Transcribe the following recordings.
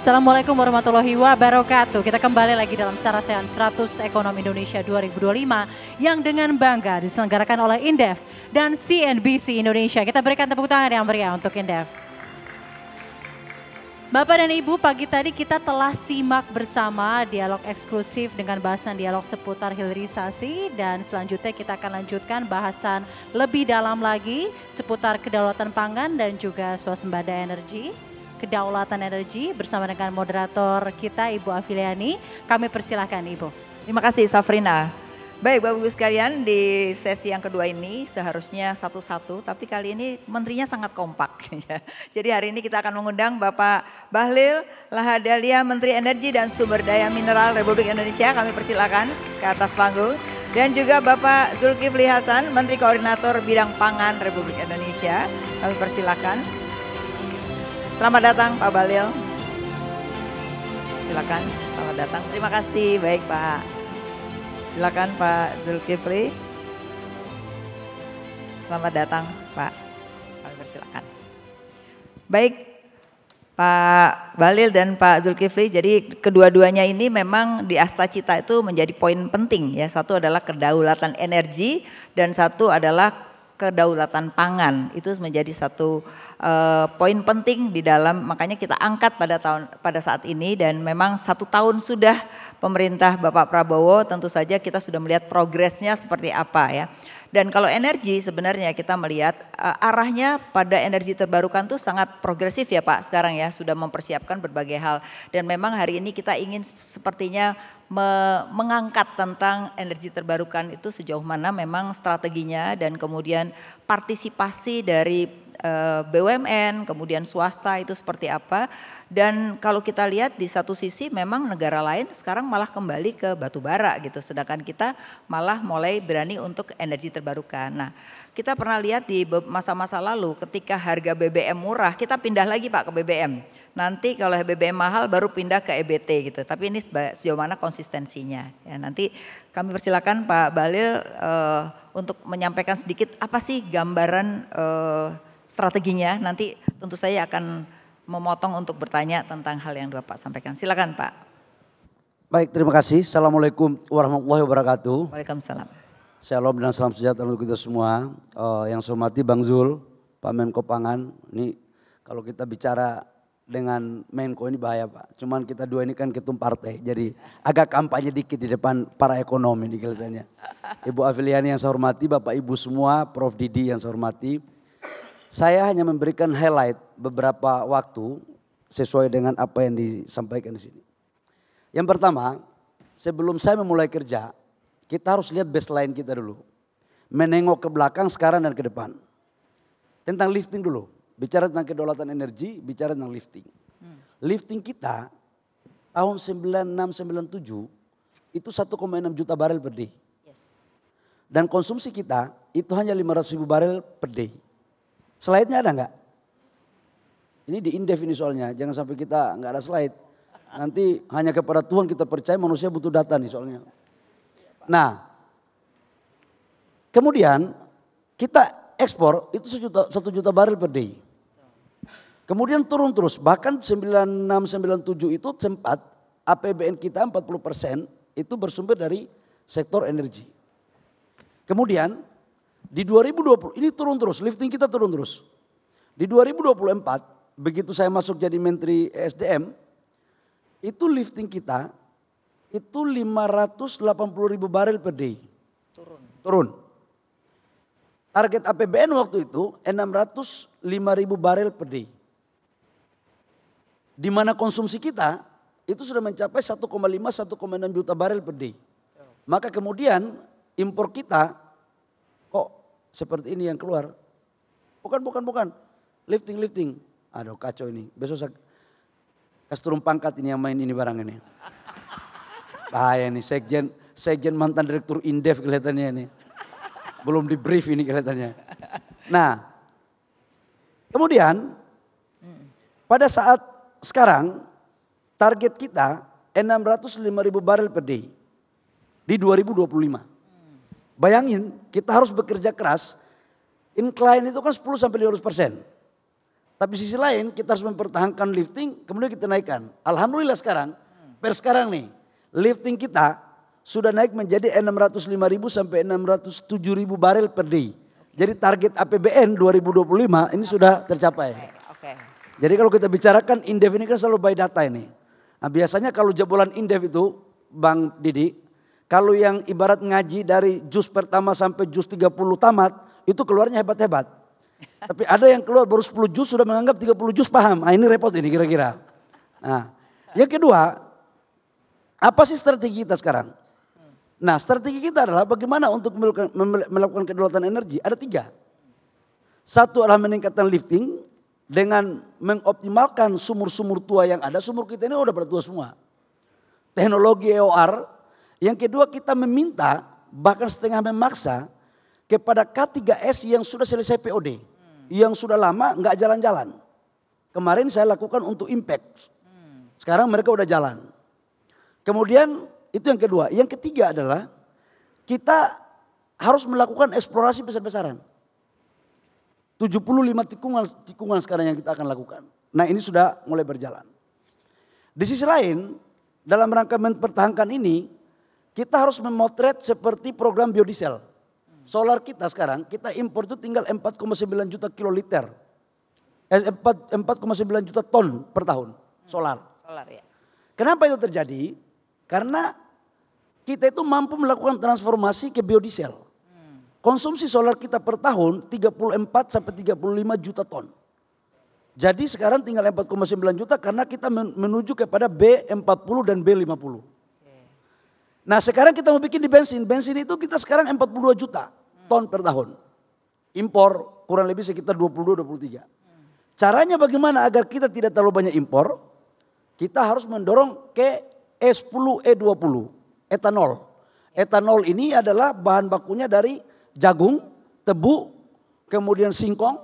Assalamualaikum warahmatullahi wabarakatuh. Kita kembali lagi dalam Sarasehan 100 Ekonomi Indonesia 2025 yang dengan bangga diselenggarakan oleh Indef dan CNBC Indonesia. Kita berikan tepuk tangan yang meriah untuk Indef. Bapak dan Ibu, pagi tadi kita telah simak bersama dialog eksklusif dengan bahasan dialog seputar hilirisasi dan selanjutnya kita akan lanjutkan bahasan lebih dalam lagi seputar kedaulatan pangan dan juga swasembada energi. Kedaulatan energi bersama dengan moderator kita Ibu Afiliani. Kami persilahkan Ibu. Terima kasih Safrina. Baik Bapak Ibu sekalian, di sesi yang kedua ini seharusnya satu-satu, tapi kali ini menterinya sangat kompak. Jadi hari ini kita akan mengundang Bapak Bahlil Lahadalia, Menteri Energi dan Sumber Daya Mineral Republik Indonesia. Kami persilakan ke atas panggung. Dan juga Bapak Zulkifli Hasan, Menteri Koordinator Bidang Pangan Republik Indonesia. Kami persilakan. Selamat datang Pak Bahlil. Silakan, selamat datang. Terima kasih, baik Pak. Silakan Pak Zulkifli. Selamat datang Pak. Kami persilakan. Baik Pak Bahlil dan Pak Zulkifli, jadi kedua-duanya ini memang di Asta Cita itu menjadi poin penting ya. Satu adalah kedaulatan energi dan satu adalah kedaulatan pangan. Itu menjadi satu poin penting di dalam, makanya kita angkat pada saat ini, dan memang 1 tahun sudah pemerintah Bapak Prabowo, tentu saja kita sudah melihat progresnya seperti apa ya. Dan kalau energi sebenarnya kita melihat arahnya pada energi terbarukan tuh sangat progresif ya Pak sekarang ya, sudah mempersiapkan berbagai hal. Dan memang hari ini kita ingin sepertinya mengangkat tentang energi terbarukan itu sejauh mana memang strateginya dan kemudian partisipasi dari BUMN, kemudian swasta itu seperti apa. Dan kalau kita lihat di satu sisi memang negara lain sekarang malah kembali ke batu bara gitu, sedangkan kita malah mulai berani untuk energi terbarukan. Nah, kita pernah lihat di masa-masa lalu ketika harga BBM murah, kita pindah lagi Pak ke BBM. Nanti kalau BBM mahal baru pindah ke EBT gitu. Tapi ini sejauh mana konsistensinya. Ya, nanti kami persilakan Pak Bahlil untuk menyampaikan sedikit apa sih gambaran strateginya. Nanti tentu saya akan memotong untuk bertanya tentang hal yang Bapak sampaikan. Silakan Pak. Baik, terima kasih. Assalamualaikum warahmatullahi wabarakatuh. Waalaikumsalam. Shalom dan salam sejahtera untuk kita semua. Yang saya hormati Bang Zul, Pak Menko Pangan. Ini kalau kita bicara dengan Menko ini bahaya Pak. Cuman kita dua ini kan ketum partai. Jadi agak kampanye dikit di depan para ekonomi ini kelihatannya. Ibu Afiliani yang saya hormati, Bapak Ibu semua, Prof Didi yang saya hormati. Saya hanya memberikan highlight beberapa waktu sesuai dengan apa yang disampaikan di sini. Yang pertama, sebelum saya memulai kerja, kita harus lihat baseline kita dulu. Menengok ke belakang sekarang dan ke depan. Tentang lifting dulu. Bicara tentang kedaulatan energi, bicara tentang lifting. Lifting kita tahun 96-97 itu 1,6 juta barel per day. Dan konsumsi kita itu hanya 500 ribu barel per day. Slide-nya ada nggak? Ini di Indef ini soalnya, jangan sampai kita nggak ada slide. Nanti hanya kepada Tuhan kita percaya, manusia butuh data nih soalnya. Nah, kemudian kita ekspor itu 1 juta barel per day. Kemudian turun terus, bahkan 96-97 itu sempat APBN kita 40% itu bersumber dari sektor energi. Kemudian di 2020 ini turun terus, lifting kita turun terus. Di 2024 begitu saya masuk jadi Menteri ESDM, itu lifting kita itu 580 ribu barel per day. Turun. Target APBN waktu itu 605 ribu barel per day. Di mana konsumsi kita itu sudah mencapai 1,5-1,6 juta barel per day. Maka kemudian impor kita kok seperti ini yang keluar. Bukan. Lifting. Aduh kacau ini. Besok saya kasih turun pangkat ini yang main ini barang ini. Bahaya nih, sekjen mantan direktur Indef kelihatannya ini. Belum di brief ini kelihatannya. Nah, kemudian pada saat sekarang target kita 605 ribu barel per day di 2025. Bayangin kita harus bekerja keras, incline itu kan 10-15%. Tapi sisi lain kita harus mempertahankan lifting, kemudian kita naikkan. Alhamdulillah sekarang, per sekarang nih, lifting kita sudah naik menjadi 605.000 sampai 607.000 barel per day. Jadi target APBN 2025 ini sudah tercapai. Jadi kalau kita bicarakan Indef ini kan selalu by data ini. Nah, biasanya kalau jebolan Indef itu, Bang Didi, kalau yang ibarat ngaji dari juz pertama sampai juz 30 tamat, itu keluarnya hebat-hebat. Tapi ada yang keluar baru 10 juz sudah menganggap 30 juz paham. Nah, ini repot ini kira-kira. Nah, yang kedua, apa sih strategi kita sekarang? Nah, strategi kita adalah bagaimana untuk melakukan kedaulatan energi. Ada 3. Satu adalah meningkatkan lifting dengan mengoptimalkan sumur-sumur tua yang ada. Sumur kita ini udah pada tua semua. Teknologi EOR. Yang kedua, kita meminta bahkan setengah memaksa kepada K3S yang sudah selesai POD. Yang sudah lama nggak jalan-jalan. Kemarin saya lakukan untuk impact. Sekarang mereka udah jalan. Kemudian itu yang kedua. Yang ketiga adalah kita harus melakukan eksplorasi besar-besaran. 75 tikungan sekarang yang kita akan lakukan. Nah, ini sudah mulai berjalan. Di sisi lain, dalam rangka mempertahankan ini, kita harus memotret seperti program biodiesel. Solar kita sekarang, kita impor itu tinggal 4,9 juta kiloliter. 4,9 juta ton per tahun solar. Ya. Kenapa itu terjadi? Karena kita itu mampu melakukan transformasi ke biodiesel. Konsumsi solar kita per tahun 34 sampai 35 juta ton. Jadi sekarang tinggal 4,9 juta karena kita menuju kepada B40 dan B50. Nah, sekarang kita mau bikin di bensin. Bensin itu kita sekarang 42 juta ton per tahun. Impor kurang lebih sekitar 22-23. Caranya bagaimana agar kita tidak terlalu banyak impor? Kita harus mendorong ke E10E20, etanol. Etanol ini adalah bahan bakunya dari jagung, tebu, kemudian singkong.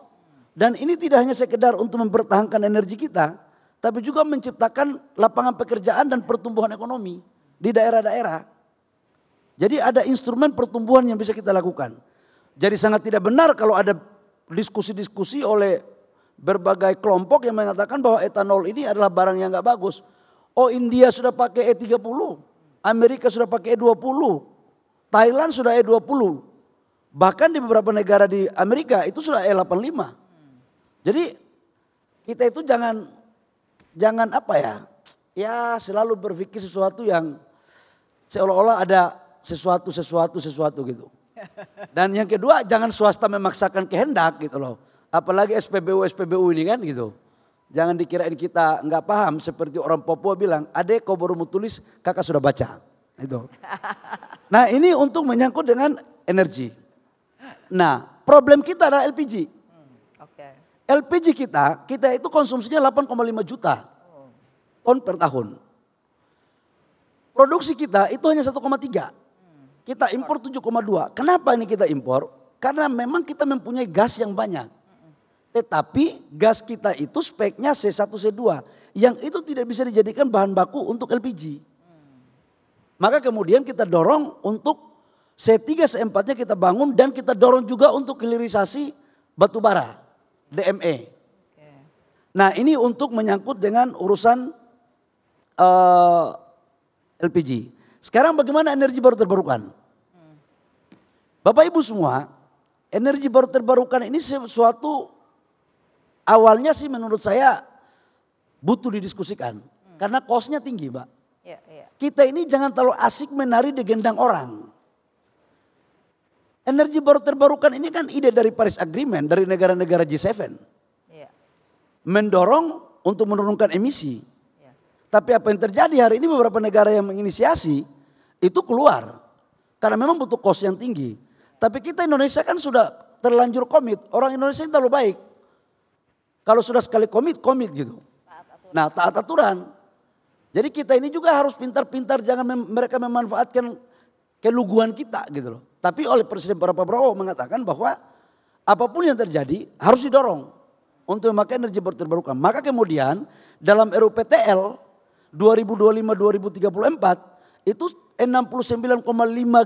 Dan ini tidak hanya sekedar untuk mempertahankan energi kita, tapi juga menciptakan lapangan pekerjaan dan pertumbuhan ekonomi di daerah-daerah. Jadi ada instrumen pertumbuhan yang bisa kita lakukan. Jadi sangat tidak benar kalau ada diskusi-diskusi oleh berbagai kelompok yang mengatakan bahwa etanol ini adalah barang yang gak bagus. Oh, India sudah pakai E30, Amerika sudah pakai E20, Thailand sudah E20. Bahkan di beberapa negara di Amerika itu sudah E85. Jadi kita itu jangan apa ya, ya selalu berpikir sesuatu yang seolah-olah ada sesuatu gitu. Dan yang kedua, jangan swasta memaksakan kehendak gitu loh. Apalagi SPBU ini kan gitu. Jangan dikirain kita nggak paham seperti orang Papua bilang, adek kau baru mau tulis, kakak sudah baca. Itu. Nah, ini untuk menyangkut dengan energi. Nah, problem kita adalah LPG. LPG kita itu konsumsinya 8,5 juta ton per tahun. Produksi kita itu hanya 1,3. Kita impor 7,2. Kenapa ini kita impor? Karena memang kita mempunyai gas yang banyak. Tetapi gas kita itu speknya C1, C2. Yang itu tidak bisa dijadikan bahan baku untuk LPG. Maka kemudian kita dorong untuk C3, C4-nya kita bangun. Dan kita dorong juga untuk hilirisasi batu bara, DME. Nah, ini untuk menyangkut dengan urusan LPG. Sekarang bagaimana energi baru terbarukan? Bapak Ibu semua, energi baru terbarukan ini sesuatu awalnya sih menurut saya butuh didiskusikan. Karena cost-nya tinggi, Mbak. Kita ini jangan terlalu asik menari di gendang orang. Energi baru terbarukan ini kan ide dari Paris Agreement, dari negara-negara G7. Mendorong untuk menurunkan emisi. Tapi apa yang terjadi hari ini beberapa negara yang menginisiasi itu keluar. Karena memang butuh cost yang tinggi. Tapi kita Indonesia kan sudah terlanjur komit. Orang Indonesia ini terlalu baik. Kalau sudah sekali komit gitu. Nah, taat aturan. Jadi kita ini juga harus pintar-pintar, jangan mereka memanfaatkan keluguan kita gitu loh. Tapi oleh Presiden Prabowo mengatakan bahwa apapun yang terjadi harus didorong untuk memakai energi baru terbarukan. Maka kemudian dalam RUPTL 2025-2034 itu 69,5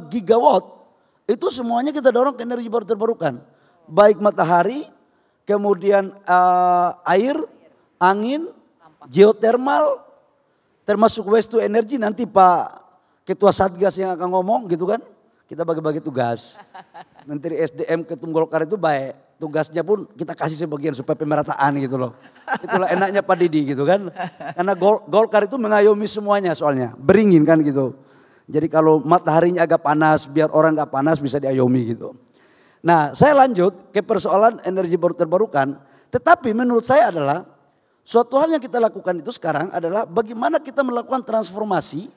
gigawatt itu semuanya kita dorong ke energi baru terbarukan. Baik matahari, kemudian air, angin, geothermal, termasuk waste to energy. Nanti Pak Ketua Satgas yang akan ngomong gitu kan. Kita bagi-bagi tugas. Menteri SDM Ketum Golkar itu baik. Tugasnya pun kita kasih sebagian supaya pemerataan gitu loh. Itulah enaknya Pak Didi gitu kan. Karena Golkar itu mengayomi semuanya soalnya. Beringin kan gitu. Jadi kalau mataharinya agak panas biar orang gak panas bisa diayomi gitu. Nah saya lanjut ke persoalan energi baru terbarukan. Tetapi menurut saya adalah suatu hal yang kita lakukan itu sekarang adalah bagaimana kita melakukan transformasi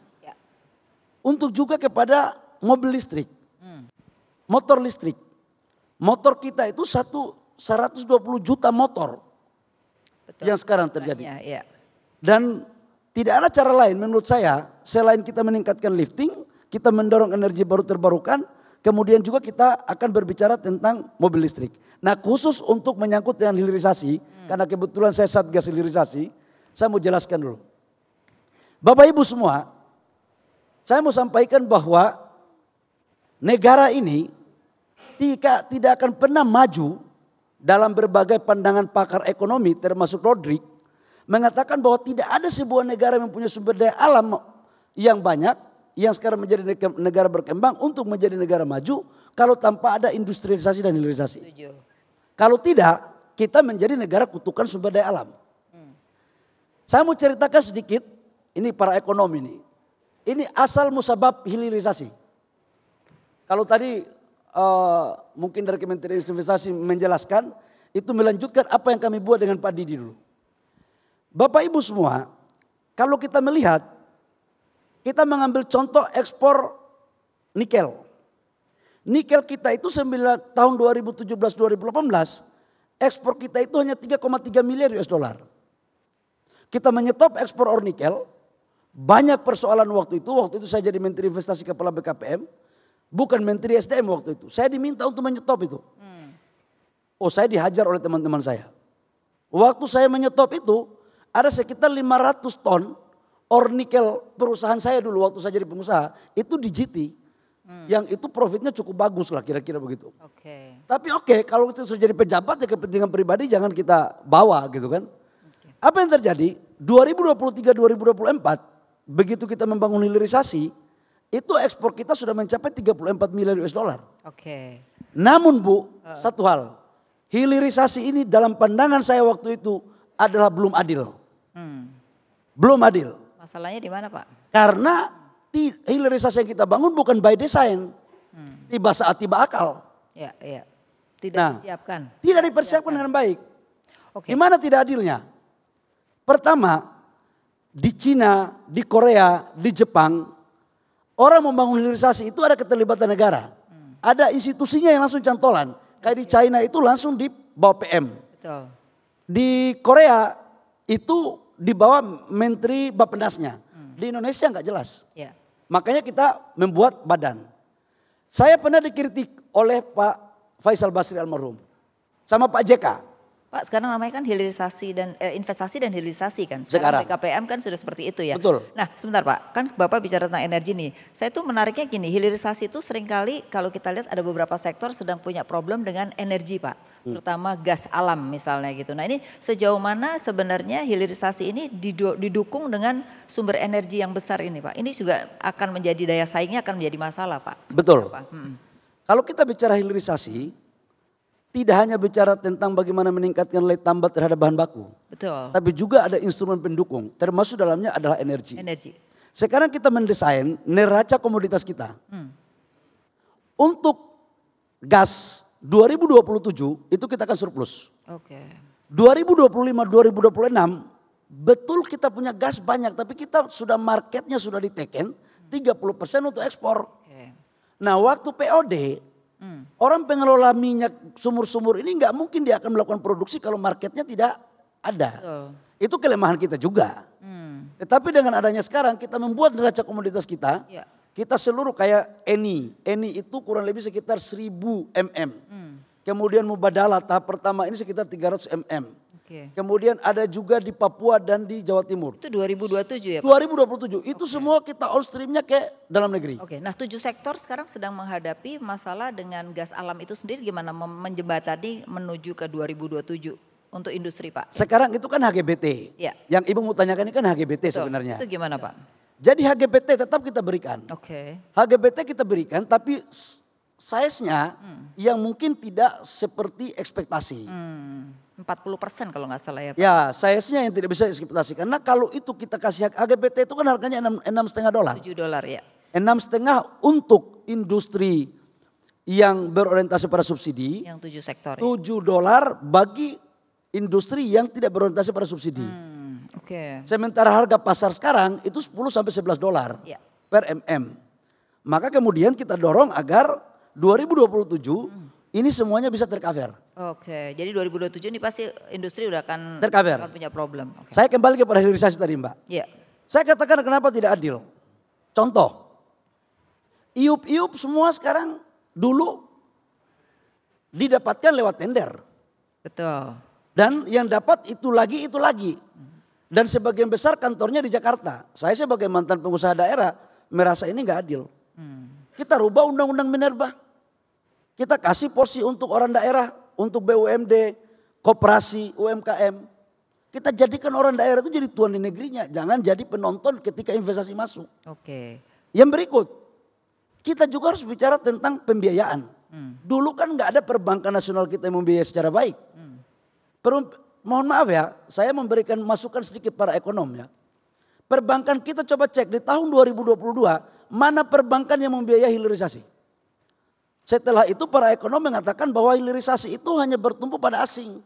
untuk juga kepada mobil listrik, motor listrik. Motor kita itu 120 juta motor. Betul. Yang sekarang terjadi. Ya. Dan tidak ada cara lain menurut saya selain kita meningkatkan lifting, kita mendorong energi baru terbarukan, kemudian juga kita akan berbicara tentang mobil listrik. Nah khusus untuk menyangkut dengan hilirisasi, karena kebetulan saya Satgas hilirisasi, saya mau jelaskan dulu. Bapak Ibu semua, saya mau sampaikan bahwa negara ini tidak akan pernah maju dalam berbagai pandangan pakar ekonomi termasuk Rodrik mengatakan bahwa tidak ada sebuah negara yang mempunyai sumber daya alam yang banyak yang sekarang menjadi negara berkembang untuk menjadi negara maju kalau tanpa ada industrialisasi dan hilirisasi. Kalau tidak kita menjadi negara kutukan sumber daya alam. Saya mau ceritakan sedikit ini para ekonom ini. Ini asal musabab hilirisasi. Kalau tadi mungkin dari Kementerian Investasi menjelaskan, itu melanjutkan apa yang kami buat dengan Pak Didi dulu. Bapak Ibu semua, kalau kita melihat, kita mengambil contoh ekspor nikel. Nikel kita itu tahun 2017-2018, ekspor kita itu hanya 3,3 miliar US dollar. Kita menyetop ekspor ore nikel, banyak persoalan waktu itu saya jadi Menteri Investasi Kepala BKPM. Bukan Menteri SDM waktu itu. Saya diminta untuk menyetop itu. Oh saya dihajar oleh teman-teman saya. Waktu saya menyetop itu ada sekitar 500 ton ore nikel perusahaan saya dulu waktu saya jadi pengusaha. Itu di GT. Yang itu profitnya cukup bagus lah kira-kira begitu. Tapi kalau itu sudah jadi pejabat ya kepentingan pribadi jangan kita bawa gitu kan. Apa yang terjadi? 2023-2024 begitu kita membangun hilirisasi. Itu ekspor kita sudah mencapai 34 miliar US dollar. Namun Bu, satu hal. Hilirisasi ini dalam pandangan saya waktu itu adalah belum adil. Belum adil. Masalahnya di mana Pak? Karena hilirisasi yang kita bangun bukan by design. Tiba saat tiba akal. Tidak disiapkan. Tidak dipersiapkan dengan baik. Gimana tidak adilnya? Pertama, di Cina, di Korea, di Jepang, orang membangun hilirisasi itu ada keterlibatan negara. Ada institusinya yang langsung cantolan. Kayak di China itu langsung di bawah PM. Betul. Di Korea itu di bawah Menteri Bapendasnya. Di Indonesia nggak jelas. Makanya kita membuat badan. Saya pernah dikritik oleh Pak Faisal Basri almarhum. Sama Pak JK. Pak sekarang namanya kan hilirisasi dan investasi dan hilirisasi kan. Sekarang BKPM kan sudah seperti itu ya. Betul. Nah sebentar Pak, kan Bapak bicara tentang energi nih. Saya tuh menariknya gini, hilirisasi itu seringkali kalau kita lihat ada beberapa sektor sedang punya problem dengan energi Pak. Terutama gas alam misalnya gitu. Nah ini sejauh mana sebenarnya hilirisasi ini didukung dengan sumber energi yang besar ini Pak. Ini juga akan menjadi daya saingnya akan menjadi masalah Pak. Betul. Kalau kita bicara hilirisasi, tidak hanya bicara tentang bagaimana meningkatkan nilai tambah terhadap bahan baku. Betul. Tapi juga ada instrumen pendukung, termasuk dalamnya adalah energi. Sekarang kita mendesain neraca komoditas kita. Untuk gas 2027 itu kita akan surplus. 2025-2026 betul kita punya gas banyak, tapi kita sudah marketnya sudah diteken 30% untuk ekspor. Nah waktu POD, orang pengelola minyak sumur-sumur ini nggak mungkin dia akan melakukan produksi kalau marketnya tidak ada. Itu kelemahan kita juga. Tetapi dengan adanya sekarang kita membuat neraca komoditas kita, kita seluruh kayak Eni itu kurang lebih sekitar 1000 mm. Kemudian Mubadalah tahap pertama ini sekitar 300 mm. Oke. Kemudian ada juga di Papua dan di Jawa Timur. Itu 2027 ya Pak? 2027 itu semua kita all streamnya ke dalam negeri. Oke, nah 7 sektor sekarang sedang menghadapi masalah dengan gas alam itu sendiri, gimana menjembatani menuju ke 2027 untuk industri Pak? Sekarang itu kan HGBT. Ya. Yang Ibu mau tanyakan ini kan HGBT Betul. sebenarnya. Itu gimana Pak? Jadi HGBT tetap kita berikan. Oke. HGBT kita berikan tapi size-nya yang mungkin tidak seperti ekspektasi. 40% kalau nggak salah ya Pak? Ya, size-nya yang tidak bisa ekspektasi. Karena kalau itu kita kasih HGBT itu kan harganya $6,5. $7 ya? 6,5 untuk industri yang berorientasi pada subsidi. Yang 7 sektor ya? $7 bagi industri yang tidak berorientasi pada subsidi. Oke. Sementara harga pasar sekarang itu 10 sampai $11 Ya. per mm. Maka kemudian kita dorong agar 2027 ini semuanya bisa tercover. Oke, jadi 2027 ini pasti industri udah akan Tercover. punya problem. Oke. Saya kembali kepada hilirisasi tadi Mbak. Iya. Saya katakan kenapa tidak adil. Contoh, iup-iup semua sekarang dulu didapatkan lewat tender. Betul. Dan yang dapat itu lagi, itu lagi. Dan sebagian besar kantornya di Jakarta. Saya sebagai mantan pengusaha daerah merasa ini nggak adil. Kita rubah undang-undang Minerba. Kita kasih porsi untuk orang daerah, untuk BUMD, koperasi, UMKM. Kita jadikan orang daerah itu jadi tuan di negerinya. Jangan jadi penonton ketika investasi masuk. Oke. Yang berikut, kita juga harus bicara tentang pembiayaan. Dulu kan nggak ada perbankan nasional kita yang membiayai secara baik. Mohon maaf ya, saya memberikan masukan sedikit para ekonom ya. Perbankan kita coba cek di tahun 2022, mana perbankan yang membiayai hilirisasi. Setelah itu para ekonom mengatakan bahwa hilirisasi itu hanya bertumpu pada asing.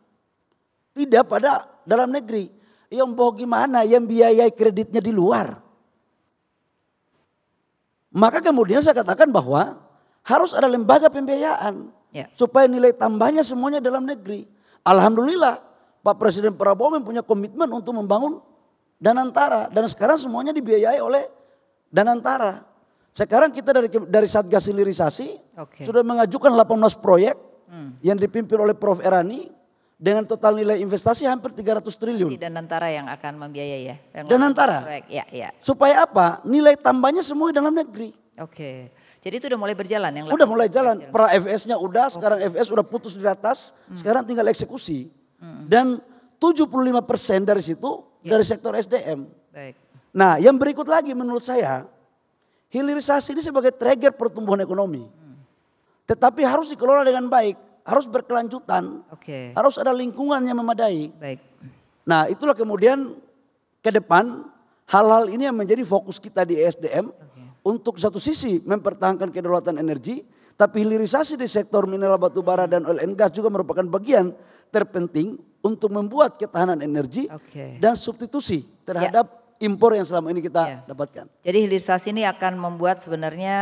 Tidak pada dalam negeri. Yang bohong gimana, yang biayai kreditnya di luar. Maka kemudian saya katakan bahwa harus ada lembaga pembiayaan. Ya. Supaya nilai tambahnya semuanya dalam negeri. Alhamdulillah Pak Presiden Prabowo mempunyai komitmen untuk membangun Danantara. Dan sekarang semuanya dibiayai oleh Danantara. Sekarang kita dari Satgas Hilirisasi sudah mengajukan 18 proyek yang dipimpin oleh Prof. Erani. Dengan total nilai investasi hampir 300 triliun. Di Danantara yang akan membiayai ya? Danantara. Ya, ya. Supaya apa? Nilai tambahnya semua dalam negeri. Oke. Jadi itu udah mulai berjalan yang Udah mulai jalan. Pra FS-nya udah, sekarang FS udah putus di atas, sekarang tinggal eksekusi. Dan 75% dari situ dari sektor SDM. Baik. Nah, yang berikut lagi menurut saya, hilirisasi ini sebagai trigger pertumbuhan ekonomi. Tetapi harus dikelola dengan baik, harus berkelanjutan, harus ada lingkungan yang memadai. Baik. Nah, itulah kemudian ke depan hal-hal ini yang menjadi fokus kita di SDM. Untuk satu sisi mempertahankan kedaulatan energi, tapi hilirisasi di sektor mineral batu bara dan oil and gas juga merupakan bagian terpenting untuk membuat ketahanan energi dan substitusi terhadap impor yang selama ini kita dapatkan. Jadi hilirisasi ini akan membuat sebenarnya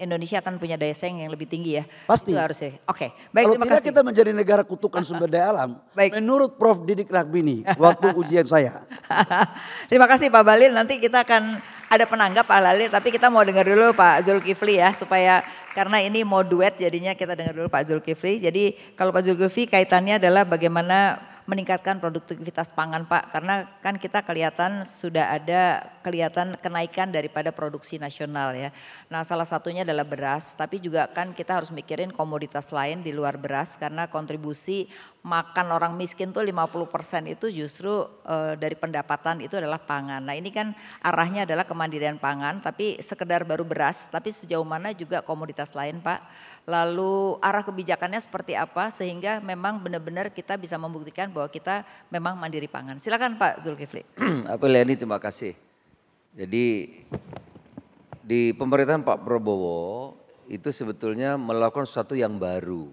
Indonesia akan punya daya saing yang lebih tinggi ya. Pasti. Itu harusnya. Oke, baik, kalau terima tidak kasih. kita menjadi negara kutukan sumber daya alam. Baik. Menurut Prof. Didik Rahbini waktu ujian saya. Terima kasih Pak Bahlil, nanti kita akan ada penanggap Pak Bahlil, tapi kita mau dengar dulu Pak Zulkifli ya, supaya karena ini mau duet jadinya kita dengar dulu Pak Zulkifli. Jadi kalau Pak Zulkifli kaitannya adalah bagaimana meningkatkan produktivitas pangan Pak, karena kan kita kelihatan sudah ada kenaikan daripada produksi nasional ya. Nah salah satunya adalah beras, tapi juga kan kita harus mikirin komoditas lain di luar beras, karena kontribusi makan orang miskin tuh 50% itu justru dari pendapatan itu adalah pangan. Nah ini kan arahnya adalah kemandirian pangan, tapi sekedar baru beras, tapi sejauh mana juga komoditas lain Pak. Lalu arah kebijakannya seperti apa sehingga memang benar-benar kita bisa membuktikan bahwa kita memang mandiri pangan. Silakan Pak Zulkifli. Apa Leni, terima kasih. Jadi di pemerintahan Pak Prabowo itu sebetulnya melakukan sesuatu yang baru.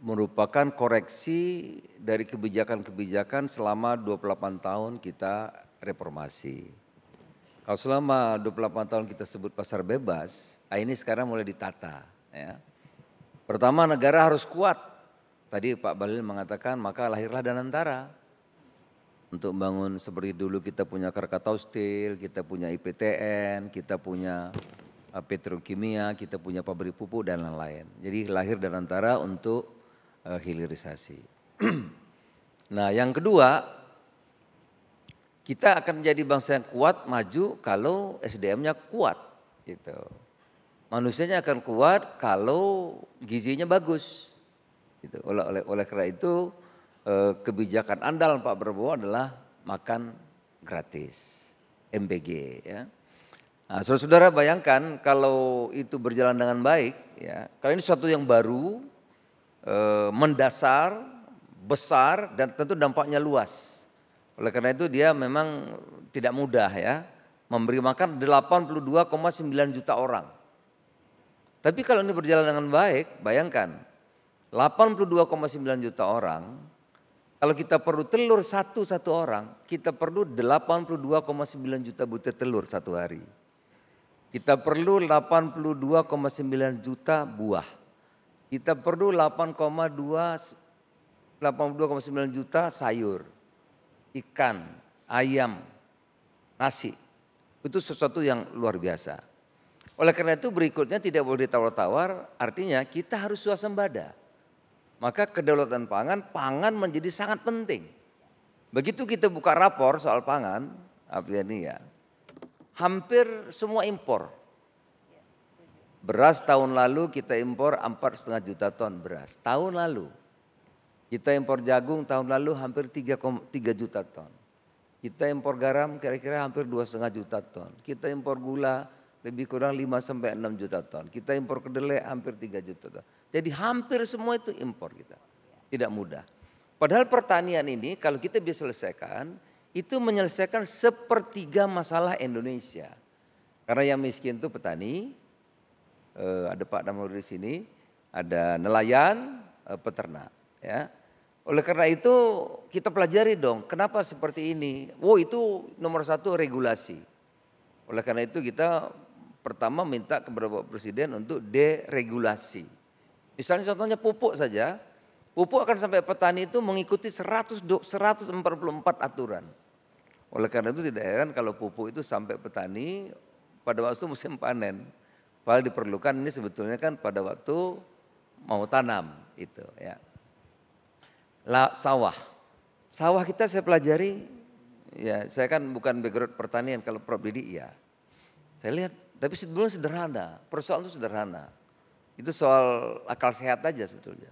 Merupakan koreksi dari kebijakan-kebijakan selama 28 tahun kita reformasi. Kalau selama 28 tahun kita sebut pasar bebas, ini sekarang mulai ditata. Ya. Pertama negara harus kuat. Tadi Pak Bahlil mengatakan maka lahirlah Danantara. Untuk bangun seperti dulu kita punya Krakatau Steel, kita punya IPTN, kita punya petrokimia, kita punya pabrik pupuk dan lain-lain. Jadi lahir Danantara untuk hilirisasi. Nah yang kedua, kita akan menjadi bangsa yang kuat, maju kalau SDM-nya kuat. Gitu. Manusianya akan kuat kalau gizinya bagus. Gitu. Oleh karena itu kebijakan andal Pak Prabowo adalah makan gratis, MBG. Ya. Nah, saudara-saudara bayangkan kalau itu berjalan dengan baik, ya, karena ini sesuatu yang baru, mendasar, besar dan tentu dampaknya luas. Oleh karena itu dia memang tidak mudah ya, memberi makan 82,9 juta orang. Tapi kalau ini berjalan dengan baik, bayangkan 82,9 juta orang, kalau kita perlu telur satu orang, kita perlu 82,9 juta butir telur satu hari. Kita perlu 82,9 juta buah. Kita perlu 82,9 juta sayur, ikan, ayam, nasi. Itu sesuatu yang luar biasa. Oleh karena itu berikutnya tidak boleh ditawar-tawar, artinya kita harus swasembada. Maka kedaulatan pangan menjadi sangat penting. Begitu kita buka rapor soal pangan, ini ya, hampir semua impor. Beras tahun lalu kita impor 4,5 juta ton beras. Tahun lalu kita impor jagung tahun lalu hampir 3 juta ton. Kita impor garam kira-kira hampir 2,5 juta ton. Kita impor gula lebih kurang 5 sampai 6 juta ton. Kita impor kedelai hampir 3 juta ton. Jadi hampir semua itu impor kita. Tidak mudah. Padahal pertanian ini kalau kita bisa selesaikan, itu menyelesaikan sepertiga masalah Indonesia. Karena yang miskin itu petani, ada Pak Damur di sini, ada nelayan, peternak. Ya. Oleh karena itu kita pelajari dong, kenapa seperti ini? Oh itu nomor satu regulasi. Oleh karena itu kita pertama minta kepada Bapak Presiden untuk deregulasi. Misalnya contohnya pupuk saja, pupuk akan sampai petani itu mengikuti 144 aturan. Oleh karena itu tidak heran kalau pupuk itu sampai petani pada waktu musim panen. Padahal diperlukan ini sebetulnya kan pada waktu mau tanam itu ya. Sawah kita saya pelajari, ya saya kan bukan background pertanian, kalau Prof Didi ya. Saya lihat, tapi sebetulnya sederhana, persoalan itu sederhana. Itu soal akal sehat aja sebetulnya.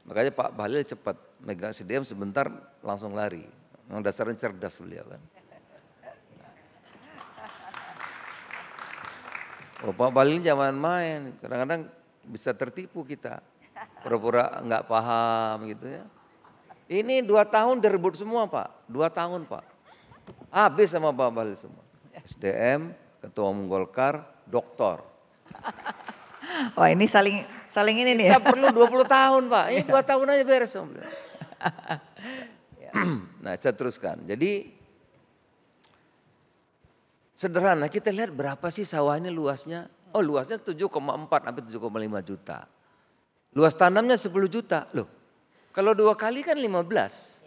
Makanya Pak Bahlil cepat megang SDM sebentar langsung lari. Memang dasarnya cerdas beliau kan. Oh, Pak Bahlil jangan main, kadang-kadang bisa tertipu kita. Pura-pura nggak paham gitu ya. Ini 2 tahun direbut semua Pak, 2 tahun Pak. Habis sama Pak Bahlil semua. SDM, Ketua Umum Golkar, doktor. Wah ini saling ini nih ya. Kita perlu 20 tahun Pak, ini 2 tahun aja beres. Nah saya teruskan, jadi sederhana kita lihat berapa sih sawah ini luasnya. Oh luasnya 7,4 sampai 7,5 juta. Luas tanamnya 10 juta. Loh, kalau 2 kali kan 15.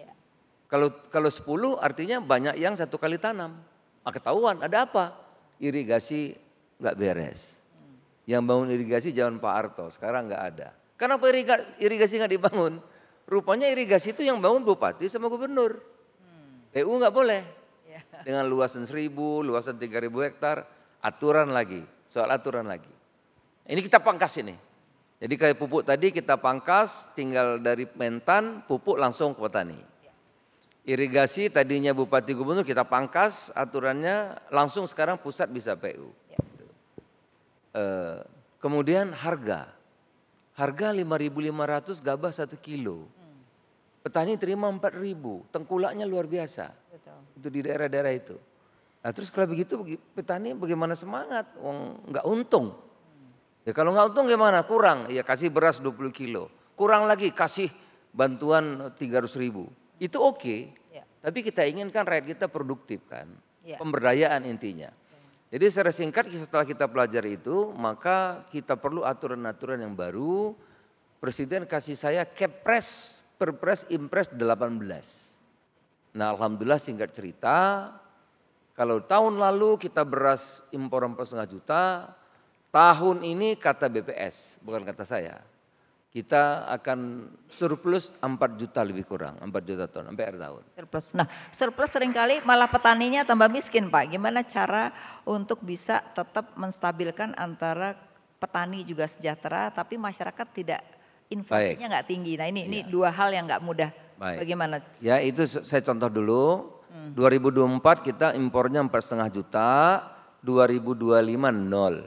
Kalau 10 artinya banyak yang 1 kali tanam. Ketahuan ada apa? Irigasi nggak beres. Yang bangun irigasi zaman Pak Harto, sekarang nggak ada. Kenapa irigasi nggak dibangun? Rupanya irigasi itu yang bangun bupati sama gubernur. PU nggak boleh. Dengan luasan 1.000, luasan 3.000 hektar, aturan lagi, soal aturan lagi. Ini kita pangkas ini. Jadi kayak pupuk tadi kita pangkas, tinggal dari Mentan, pupuk langsung ke petani. Irigasi tadinya bupati gubernur kita pangkas, aturannya langsung sekarang pusat bisa PU. Kemudian harga 5.500 gabah 1 kilo. Petani terima 4.000, tengkulaknya luar biasa. Itu di daerah-daerah itu. Nah terus kalau begitu petani bagaimana semangat, nggak untung. Ya kalau nggak untung gimana? Kurang, ya kasih beras 20 kilo. Kurang lagi kasih bantuan 300.000. Itu oke, tapi kita inginkan rakyat kita produktif kan. Pemberdayaan intinya. Jadi secara singkat setelah kita pelajari itu, maka kita perlu aturan-aturan yang baru. Presiden kasih saya Kepres, Perpres, Impres 18. Nah alhamdulillah singkat cerita, kalau tahun lalu kita beras impor 4,5 juta, tahun ini kata BPS, bukan kata saya, kita akan surplus 4 juta lebih kurang, 4 juta ton sampai akhir tahun. Surplus. Nah, surplus seringkali malah petaninya tambah miskin, Pak. Gimana cara untuk bisa tetap menstabilkan antara petani juga sejahtera, tapi masyarakat tidak inflasinya nggak tinggi. Nah, ini dua hal yang nggak mudah. Baik. Bagaimana? Ya, itu saya contoh dulu. 2024 kita impornya 4,5 juta, 2025 nol,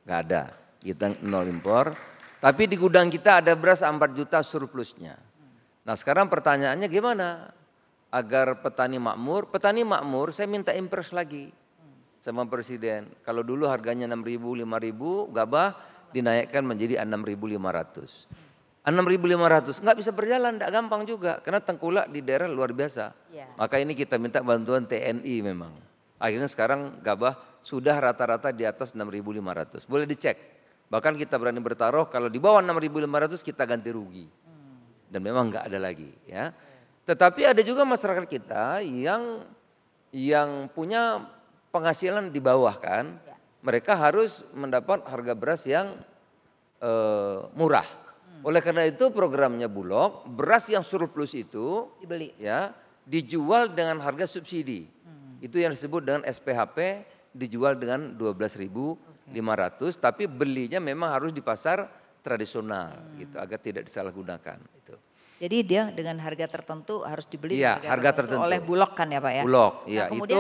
nggak ada. Kita nol impor. Tapi di gudang kita ada beras 4 juta surplusnya. Nah sekarang pertanyaannya gimana agar petani makmur? Petani makmur saya minta impres lagi sama Presiden. Kalau dulu harganya 6.000, 5.000, gabah dinaikkan menjadi 6.500. 6.500 nggak bisa berjalan, nggak gampang juga karena tengkulak di daerah luar biasa. Maka ini kita minta bantuan TNI memang. Akhirnya sekarang gabah sudah rata-rata di atas 6.500. Boleh dicek. Bahkan kita berani bertaruh kalau di bawah 6.500 kita ganti rugi. Dan memang nggak ada lagi ya. Tetapi ada juga masyarakat kita yang punya penghasilan di bawah kan. Mereka harus mendapat harga beras yang murah. Oleh karena itu programnya Bulog, beras yang surplus itu Dibeli. ya dijual dengan harga subsidi. Itu yang disebut dengan SPHP, dijual dengan 12.500, tapi belinya memang harus di pasar tradisional gitu agar tidak disalahgunakan itu. Jadi dia dengan harga tertentu harus dibeli Iya, harga tertentu oleh Bulog kan ya Pak ya? Bulog, Nah, iya. kemudian,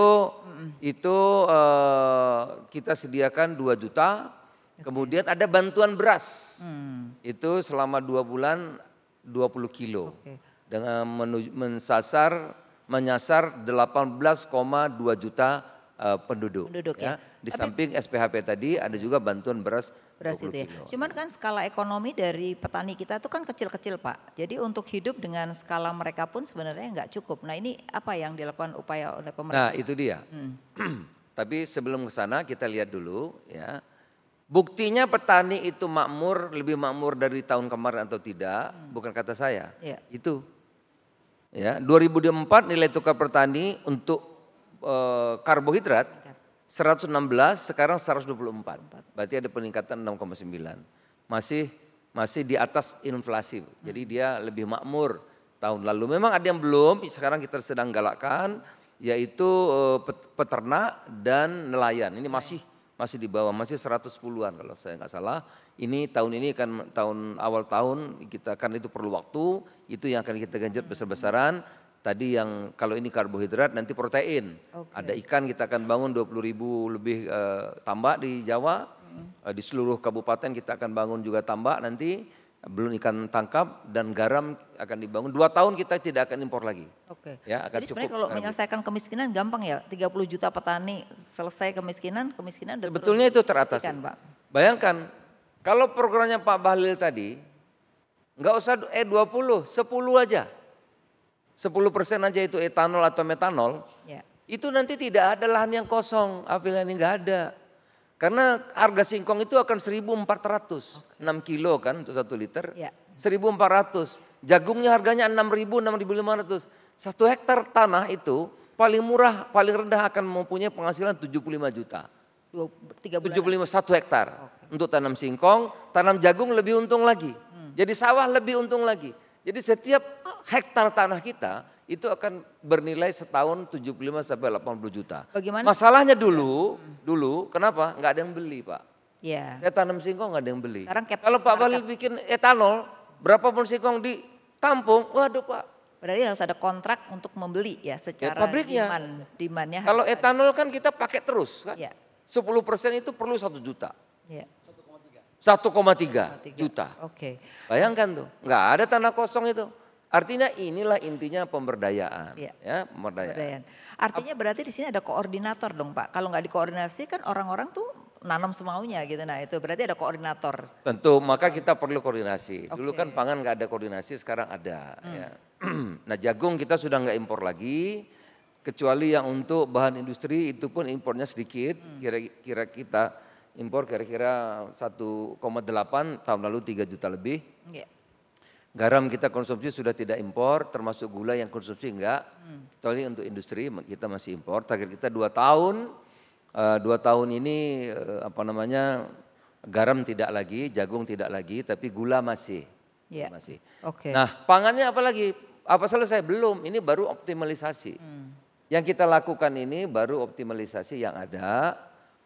Itu kita sediakan 2 juta, kemudian ada bantuan beras. Itu selama 2 bulan 20 kilo. Dengan menyasar 18,2 juta penduduk ya. Di samping SPHP tadi ada juga bantuan beras 20 itu ya. kilo. Cuman kan skala ekonomi dari petani kita itu kan kecil-kecil Pak. Jadi untuk hidup dengan skala mereka pun sebenarnya nggak cukup. Nah ini apa yang dilakukan upaya oleh pemerintah? Nah itu dia. Tapi sebelum ke sana kita lihat dulu ya. Buktinya petani itu makmur, lebih makmur dari tahun kemarin atau tidak, bukan kata saya. Itu. Ya, 2024 nilai tukar petani untuk karbohidrat 116, sekarang 124. Berarti ada peningkatan 6,9. Masih di atas inflasi. Jadi dia lebih makmur tahun lalu. Memang ada yang belum, sekarang kita sedang galakkan, yaitu peternak dan nelayan. Ini masih di bawah, masih 110-an kalau saya nggak salah. Ini tahun ini kan awal tahun kita kan itu perlu waktu, itu yang akan kita genjot besar-besaran. Tadi yang kalau ini karbohidrat nanti protein. Ada ikan kita akan bangun 20.000 lebih tambak di Jawa. Di seluruh kabupaten kita akan bangun juga tambak nanti. Belum ikan tangkap dan garam akan dibangun. 2 tahun kita tidak akan impor lagi. Ya, akan jadi sebenarnya kalau menyelesaikan kemiskinan gampang ya. 30 juta petani selesai kemiskinan sebetulnya itu teratasi. Pak. Bayangkan kalau programnya Pak Bahlil tadi nggak usah 20, 10 aja. 10% aja itu etanol atau metanol. Itu nanti tidak ada lahan yang kosong. Apabila ini nggak ada. Karena harga singkong itu akan 1.400, 6 kilo kan untuk 1 liter, 1.400. Jagungnya harganya 6.000, 6.500. 1 hektar tanah itu paling murah, paling rendah akan mempunyai penghasilan 75 juta. 75 1 hektar untuk tanam singkong, tanam jagung lebih untung lagi. Jadi sawah lebih untung lagi. Jadi setiap hektar tanah kita itu akan bernilai setahun 75 sampai 80 juta. Bagaimana? Masalahnya dulu kenapa? Nggak ada yang beli Pak. Iya. Saya tanam singkong nggak ada yang beli. Kalau Pak Bahlil bikin etanol, berapa pun singkong ditampung, waduh Pak. Berarti harus ada kontrak untuk membeli ya secara pabriknya. demandnya. Kalau etanol kan kita pakai terus kan. 10% itu perlu 1 juta. 1,3 juta. Bayangkan tuh, nggak ada tanah kosong itu. Artinya inilah intinya pemberdayaan, ya pemberdayaan. Artinya berarti di sini ada koordinator dong Pak. Kalau nggak dikoordinasi kan orang-orang tuh nanam semaunya gitu. Nah itu berarti ada koordinator. Tentu, maka kita perlu koordinasi. Dulu kan pangan nggak ada koordinasi, sekarang ada. Ya. Nah jagung kita sudah nggak impor lagi, kecuali yang untuk bahan industri itu pun impornya sedikit. Kira-kira kita impor kira-kira 1,8, tahun lalu 3 juta lebih. Garam kita konsumsi sudah tidak impor, termasuk gula yang konsumsi enggak. Kecuali untuk industri kita masih impor. Target kita 2 tahun. 2 tahun ini garam tidak lagi, jagung tidak lagi, tapi gula masih. Iya. Masih. Oke. Nah, pangannya apa lagi? Apa selesai? Belum, ini baru optimalisasi. Yang kita lakukan ini baru optimalisasi yang ada,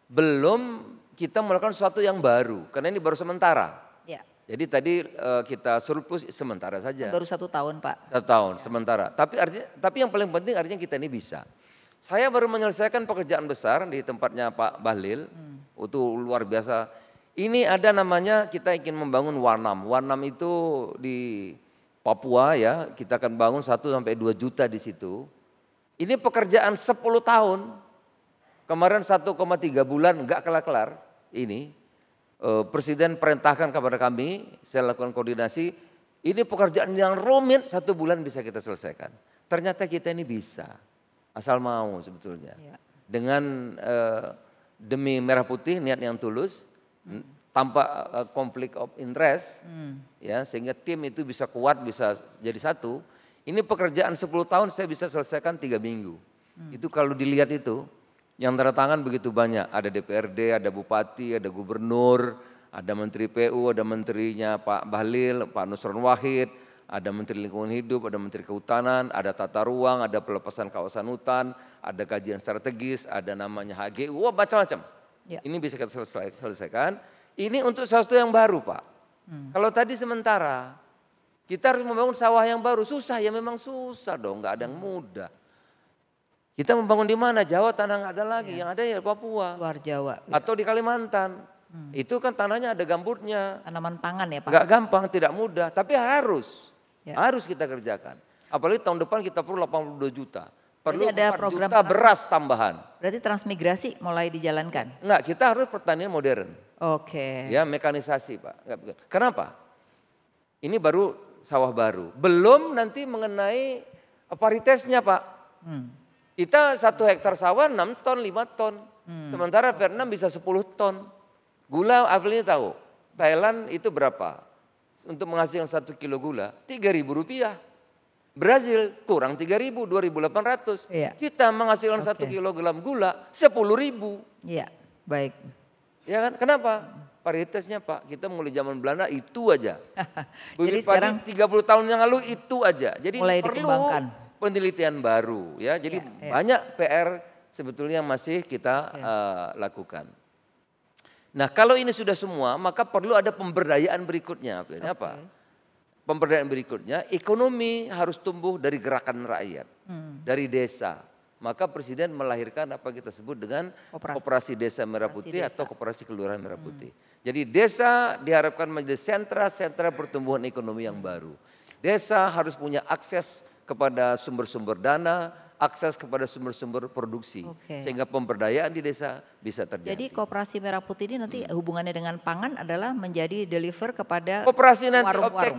belum kita melakukan sesuatu yang baru, karena ini baru sementara. Ya. Jadi tadi kita surplus sementara saja. Baru 1 tahun Pak. 1 tahun sementara. Tapi yang paling penting artinya kita ini bisa. Saya baru menyelesaikan pekerjaan besar di tempatnya Pak Bahlil, itu luar biasa. Ini ada namanya kita ingin membangun Wanam. Wanam itu di Papua ya, kita akan bangun 1 sampai 2 juta di situ. Ini pekerjaan 10 tahun. Kemarin 1,3 bulan enggak kelar-kelar ini. Presiden perintahkan kepada kami, saya lakukan koordinasi. Ini pekerjaan yang rumit 1 bulan bisa kita selesaikan. Ternyata kita ini bisa, asal mau sebetulnya. Ya. Dengan demi merah putih, niat yang tulus, tanpa konflik of interest, ya sehingga tim itu bisa kuat, bisa jadi satu. Ini pekerjaan 10 tahun saya bisa selesaikan 3 minggu. Itu kalau dilihat itu, yang tanda tangan begitu banyak. Ada DPRD, ada Bupati, ada Gubernur, ada Menteri PU, ada Menterinya Pak Bahlil, Pak Nusron Wahid, ada Menteri Lingkungan Hidup, ada Menteri Kehutanan, ada Tata Ruang, ada pelepasan kawasan hutan, ada kajian strategis, ada namanya HGU, macam-macam. Ya. Ini bisa kita selesaikan. Ini untuk sesuatu yang baru Pak. Kalau tadi sementara, kita harus membangun sawah yang baru. Susah ya, memang susah dong, nggak ada yang mudah. Kita membangun di mana? Jawa tanah nggak ada lagi, yang ada ya Papua. Luar Jawa. Atau di Kalimantan. Itu kan tanahnya ada gambutnya. Tanaman pangan ya Pak. Nggak gampang, tidak mudah, tapi harus. Ya. Harus kita kerjakan. Apalagi tahun depan kita perlu 82 juta. Perlu Berarti ada 4 program juta beras tambahan. Berarti transmigrasi mulai dijalankan? Enggak, kita harus pertanian modern. Oke. Ya, mekanisasi Pak. Kenapa? Ini baru sawah baru. Belum nanti mengenai paritesnya Pak. Kita 1 hektar sawah 6 ton, 5 ton. Sementara Vietnam bisa 10 ton. Gula, Avril ini tahu. Thailand itu berapa? Untuk menghasilkan 1 kilo gula, Rp3.000. Brazil kurang 3.000, 2.800. Iya. Kita menghasilkan 1 kilogram gula 10.000. Iya, baik. Ya kan? Kenapa? Paritasnya Pak, kita mulai zaman Belanda itu aja. Jadi sekarang 30 tahun yang lalu itu aja. Jadi mulai perlu dikembangkan. penelitian baru ya. Jadi banyak PR sebetulnya masih kita lakukan. Nah, kalau ini sudah semua, maka perlu ada pemberdayaan berikutnya. Apa? Pemberdayaan berikutnya, ekonomi harus tumbuh dari gerakan rakyat, dari desa. Maka Presiden melahirkan apa kita sebut dengan Koperasi Desa Merah Putih atau Koperasi Kelurahan Merah Putih. Jadi desa diharapkan menjadi sentra pertumbuhan ekonomi yang baru. Desa harus punya akses kepada sumber-sumber dana, akses kepada sumber-sumber produksi. Sehingga pemberdayaan di desa bisa terjadi. Jadi Koperasi Merah Putih ini nanti hubungannya dengan pangan adalah menjadi deliver kepada koperasi nanti warung-warung.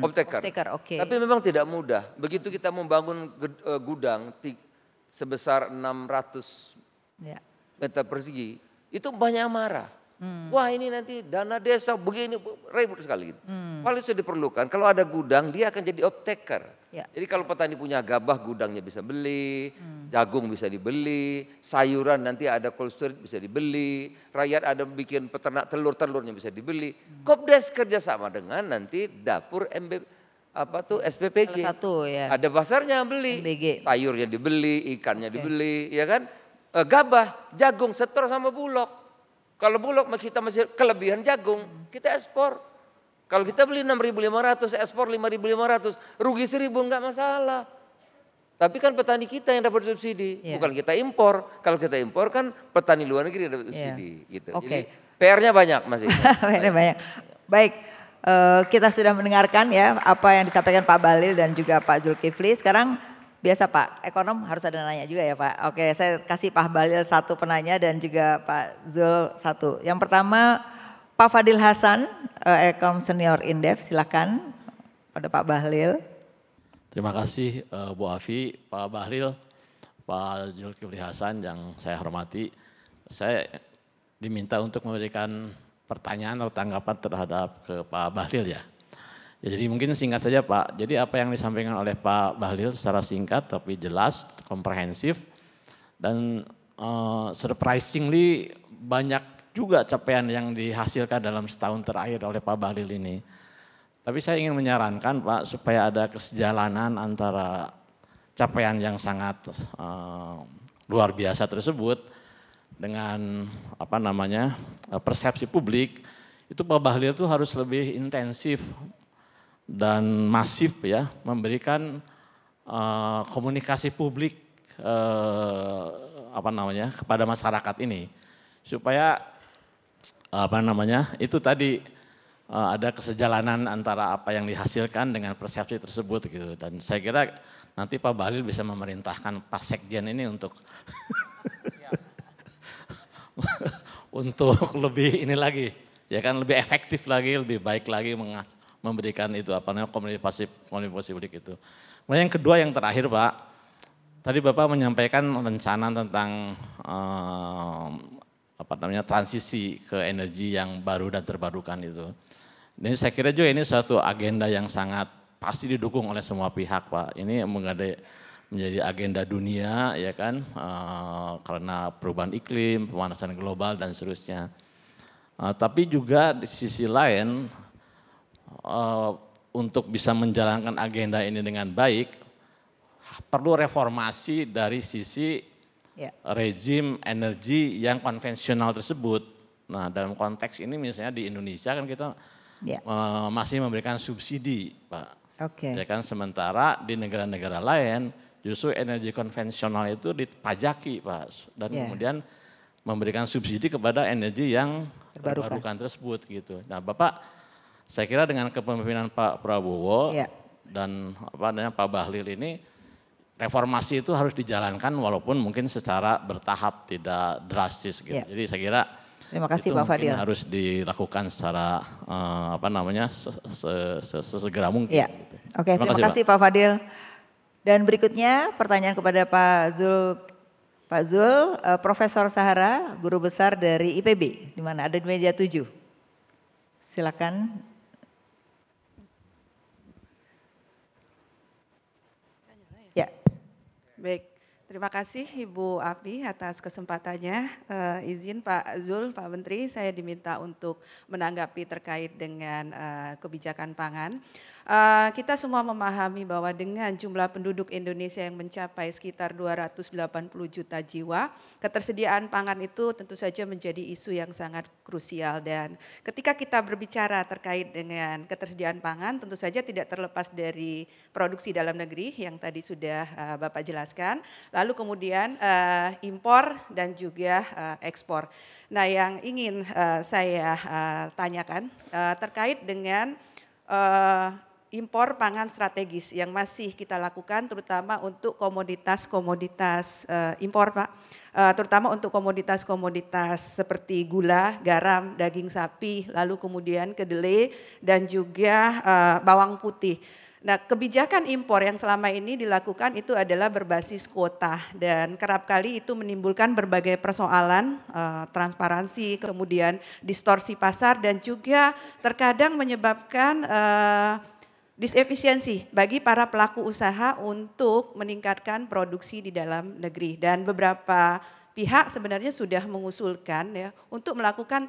Optaker. Oke. Tapi memang tidak mudah. Begitu kita membangun gudang sebesar 600 meter persegi, itu banyak yang marah. Wah ini nanti dana desa begini, ribut sekali. Paling sudah diperlukan, kalau ada gudang dia akan jadi optaker. Ya. Jadi kalau petani punya gabah, gudangnya bisa beli, jagung bisa dibeli, sayuran nanti ada cold storage bisa dibeli, rakyat ada bikin peternak telurnya bisa dibeli. Kopdes kerjasama dengan nanti dapur SPPG. Ada pasarnya beli, MBG. sayurnya dibeli, ikannya dibeli, ya kan? Gabah, jagung setor sama Bulog. Kalau Bulog kita masih kelebihan jagung, kita ekspor. Kalau kita beli 6.500, ekspor 5.500, rugi 1.000 enggak masalah. Tapi kan petani kita yang dapat subsidi, bukan kita impor. Kalau kita impor kan petani luar negeri yang dapat subsidi. Gitu. Jadi PR-nya banyak masih. PR-nya banyak. Baik, kita sudah mendengarkan ya apa yang disampaikan Pak Bahlil dan juga Pak Zulkifli. Sekarang biasa Pak, ekonom harus ada nanya juga ya Pak. Oke, saya kasih Pak Bahlil 1 penanya dan juga Pak Zul 1. Yang pertama Pak Fadil Hasan, Ekonom Senior Indef, silakan pada Pak Bahlil. Terima kasih Bu Afi, Pak Bahlil, Pak Zulkifli Hasan yang saya hormati. Saya diminta untuk memberikan pertanyaan atau tanggapan terhadap ke Pak Bahlil ya. Jadi mungkin singkat saja Pak, jadi apa yang disampaikan oleh Pak Bahlil secara singkat tapi jelas, komprehensif dan surprisingly banyak juga capaian yang dihasilkan dalam setahun terakhir oleh Pak Bahlil ini. Tapi saya ingin menyarankan Pak supaya ada kesejalanan antara capaian yang sangat luar biasa tersebut dengan persepsi publik. Itu Pak Bahlil itu harus lebih intensif dan masif ya memberikan komunikasi publik kepada masyarakat ini supaya itu tadi ada kesejalanan antara apa yang dihasilkan dengan persepsi tersebut gitu. Dan saya kira nanti Pak Bahlil bisa memerintahkan Pak Sekjen ini untuk untuk lebih ini lagi, ya kan, lebih efektif lagi, lebih baik lagi memberikan itu komunikasi publik itu. Kemudian yang kedua yang terakhir Pak, tadi Bapak menyampaikan rencana tentang transisi ke energi yang baru dan terbarukan itu. Ini saya kira juga ini suatu agenda yang sangat pasti didukung oleh semua pihak Pak. Ini menjadi agenda dunia ya kan, karena perubahan iklim, pemanasan global dan seterusnya. Tapi juga di sisi lain untuk bisa menjalankan agenda ini dengan baik perlu reformasi dari sisi rezim energi yang konvensional tersebut. Nah dalam konteks ini misalnya di Indonesia kan kita masih memberikan subsidi Pak. Ya kan, sementara di negara-negara lain justru energi konvensional itu dipajaki Pak. Dan kemudian memberikan subsidi kepada energi yang terbarukan tersebut gitu. Nah Bapak, saya kira dengan kepemimpinan Pak Prabowo dan Pak Bahlil ini, reformasi itu harus dijalankan walaupun mungkin secara bertahap, tidak drastis gitu. Jadi saya kira terima kasih itu Pak Fadil. harus dilakukan secara sesegera mungkin. Gitu. Oke, terima kasih Pak Fadil. Dan berikutnya pertanyaan kepada Pak Zul. Pak Zul, Profesor Sahara, guru besar dari IPB, di mana ada di meja 7. Silakan. Ya. Baik, terima kasih Ibu Api atas kesempatannya. Izin Pak Zul, Pak Menteri, saya diminta untuk menanggapi terkait dengan kebijakan pangan. Kita semua memahami bahwa dengan jumlah penduduk Indonesia yang mencapai sekitar 280 juta jiwa, ketersediaan pangan itu tentu saja menjadi isu yang sangat krusial. Dan ketika kita berbicara terkait dengan ketersediaan pangan, tentu saja tidak terlepas dari produksi dalam negeri yang tadi sudah Bapak jelaskan, lalu kemudian impor dan juga ekspor. Nah yang ingin saya tanyakan terkait dengan impor pangan strategis yang masih kita lakukan terutama untuk komoditas-komoditas impor Pak, terutama untuk komoditas-komoditas seperti gula, garam, daging sapi, lalu kemudian kedelai dan juga bawang putih. Nah kebijakan impor yang selama ini dilakukan itu adalah berbasis kuota dan kerap kali itu menimbulkan berbagai persoalan, transparansi, kemudian distorsi pasar dan juga terkadang menyebabkan disefisiensi bagi para pelaku usaha untuk meningkatkan produksi di dalam negeri. Dan beberapa pihak sebenarnya sudah mengusulkan ya untuk melakukan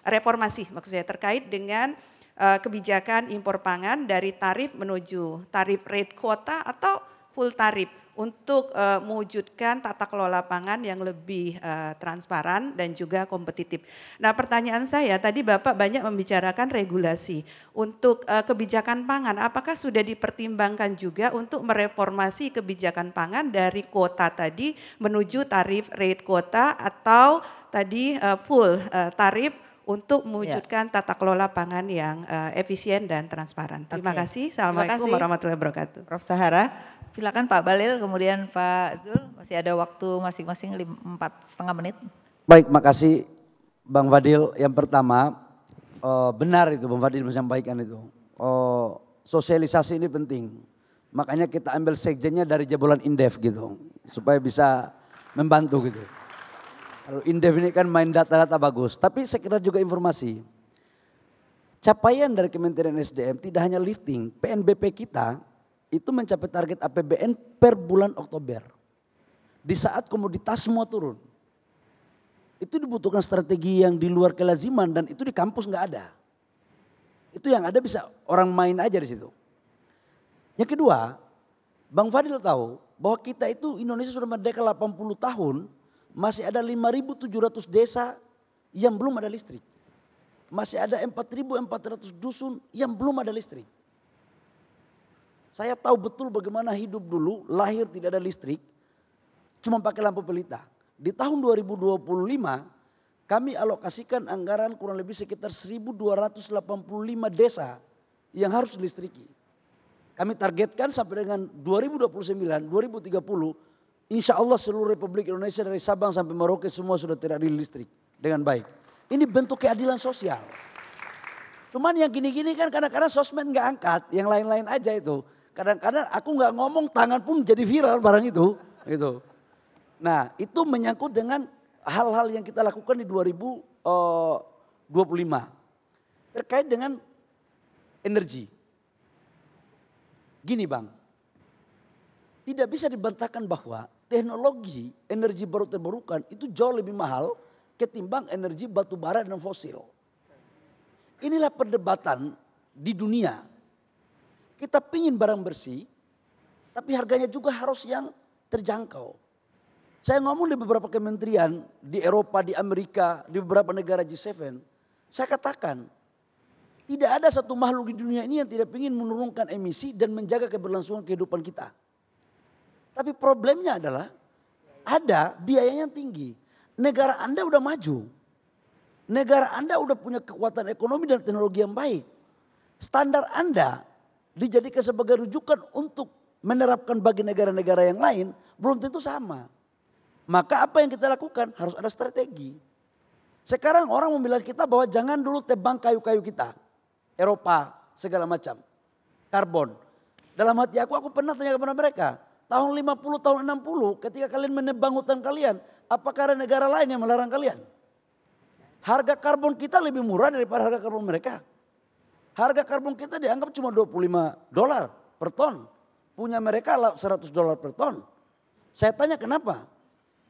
reformasi maksud saya terkait dengan kebijakan impor pangan dari tarif menuju tarif rate quota atau full tarif untuk mewujudkan tata kelola pangan yang lebih transparan dan juga kompetitif. Nah pertanyaan saya, tadi Bapak banyak membicarakan regulasi. Untuk kebijakan pangan, apakah sudah dipertimbangkan juga untuk mereformasi kebijakan pangan dari kuota tadi menuju tarif rate quota atau tadi full tarif untuk mewujudkan tata kelola pangan yang efisien dan transparan. Terima kasih. Assalamualaikum warahmatullahi wabarakatuh. Prof. Sahara, silakan Pak Bahlil, kemudian Pak Zul, masih ada waktu masing-masing 4,5 menit. Baik, makasih Bang Fadil. Yang pertama, benar itu Bang Fadil menyampaikan itu. Sosialisasi ini penting. Makanya kita ambil sekjennya dari jebolan Indef gitu, supaya bisa membantu gitu. Kalau Indef ini kan main data-data bagus, tapi saya kira juga informasi. Capaian dari Kementerian SDM tidak hanya lifting, PNBP kita itu mencapai target APBN per bulan Oktober. Di saat komoditas semua turun. Itu dibutuhkan strategi yang di luar kelaziman dan itu di kampus nggak ada. Itu yang ada bisa orang main aja di situ. Yang kedua, Bang Fadil tahu bahwa kita itu Indonesia sudah merdeka 80 tahun, masih ada 5.700 desa yang belum ada listrik. Masih ada 4.400 dusun yang belum ada listrik. Saya tahu betul bagaimana hidup dulu, lahir tidak ada listrik, cuma pakai lampu pelita. Di tahun 2025 kami alokasikan anggaran kurang lebih sekitar 1.285 desa yang harus dilistriki. Kami targetkan sampai dengan 2029, 2030, insya Allah seluruh Republik Indonesia dari Sabang sampai Merauke semua sudah tidak ada listrik dengan baik. Ini bentuk keadilan sosial. Cuman yang gini-gini kan kadang-kadang sosmed nggak angkat, yang lain-lain aja itu. Kadang-kadang aku nggak ngomong tangan pun jadi viral barang itu. Gitu. Nah itu menyangkut dengan hal-hal yang kita lakukan di 2025 terkait dengan energi. Gini Bang, tidak bisa dibantahkan bahwa teknologi energi baru terbarukan itu jauh lebih mahal ketimbang energi batu bara dan fosil. Inilah perdebatan di dunia. Kita pingin barang bersih, tapi harganya juga harus yang terjangkau. Saya ngomong di beberapa kementerian di Eropa, di Amerika, di beberapa negara G7. Saya katakan tidak ada satu makhluk di dunia ini yang tidak ingin menurunkan emisi dan menjaga keberlangsungan kehidupan kita. Tapi problemnya adalah ada biayanya tinggi. Negara Anda udah maju. Negara Anda udah punya kekuatan ekonomi dan teknologi yang baik. Standar Anda dijadikan sebagai rujukan untuk menerapkan bagi negara-negara yang lain belum tentu sama. Maka apa yang kita lakukan harus ada strategi. Sekarang orang membilang kita bahwa jangan dulu tebang kayu-kayu kita. Eropa segala macam. Karbon. Dalam hati aku pernah tanya kepada mereka. Tahun 50, tahun 60 ketika kalian menebang hutan kalian. Apakah ada negara lain yang melarang kalian? Harga karbon kita lebih murah daripada harga karbon mereka. Harga karbon kita dianggap cuma $25 per ton. Punya mereka $100 per ton. Saya tanya kenapa?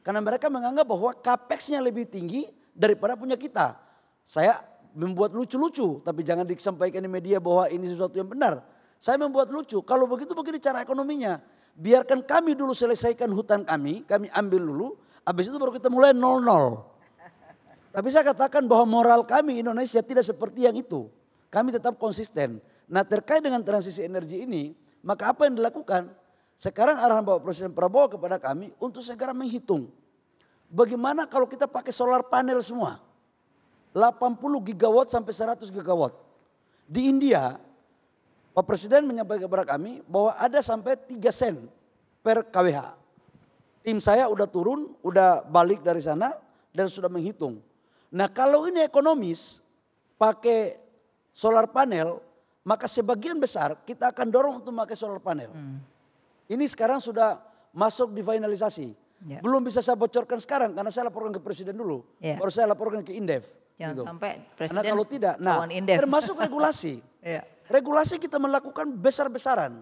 Karena mereka menganggap bahwa capex-nya lebih tinggi daripada punya kita. Saya membuat lucu-lucu, tapi jangan disampaikan di media bahwa ini sesuatu yang benar. Saya membuat lucu, kalau begitu begini cara ekonominya. Biarkan kami dulu selesaikan hutan kami ambil dulu, habis itu baru kita mulai 0-0. Tapi saya katakan bahwa moral kami Indonesia tidak seperti yang itu. Kami tetap konsisten. Nah terkait dengan transisi energi ini, maka apa yang dilakukan? Sekarang arahan Bapak Presiden Prabowo kepada kami untuk segera menghitung. Bagaimana kalau kita pakai solar panel semua. 80 gigawatt sampai 100 gigawatt. Di India, Pak Presiden menyampaikan kepada kami bahwa ada sampai 3 sen per kWh. Tim saya udah turun, udah balik dari sana dan sudah menghitung. Nah kalau ini ekonomis pakai solar panel, maka sebagian besar kita akan dorong untuk pakai solar panel. Ini sekarang sudah masuk di finalisasi. Ya. Belum bisa saya bocorkan sekarang karena saya laporkan ke Presiden dulu. Ya. Baru saya laporkan ke Indef. Jangan gitu. sampai Presiden Karena kalau tidak, nah Indef. termasuk regulasi. Ya. Regulasi kita melakukan besar-besaran.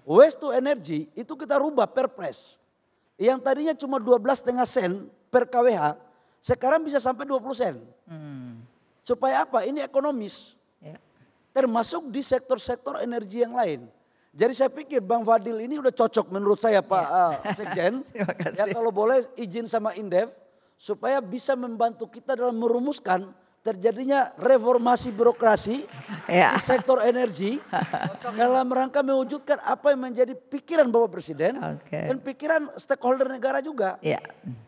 Waste to energy itu kita rubah perpres. Yang tadinya cuma 12,5 sen per kWh, sekarang bisa sampai 20 sen. Supaya apa? Ini ekonomis. Ya. Termasuk di sektor-sektor energi yang lain. Jadi saya pikir Bang Fadil ini udah cocok menurut saya Pak Sekjen. Terima kasih. Ya kalau boleh izin sama Indef supaya bisa membantu kita dalam merumuskan terjadinya reformasi birokrasi di sektor energi dalam rangka mewujudkan apa yang menjadi pikiran Bapak Presiden dan pikiran stakeholder negara juga. Ya.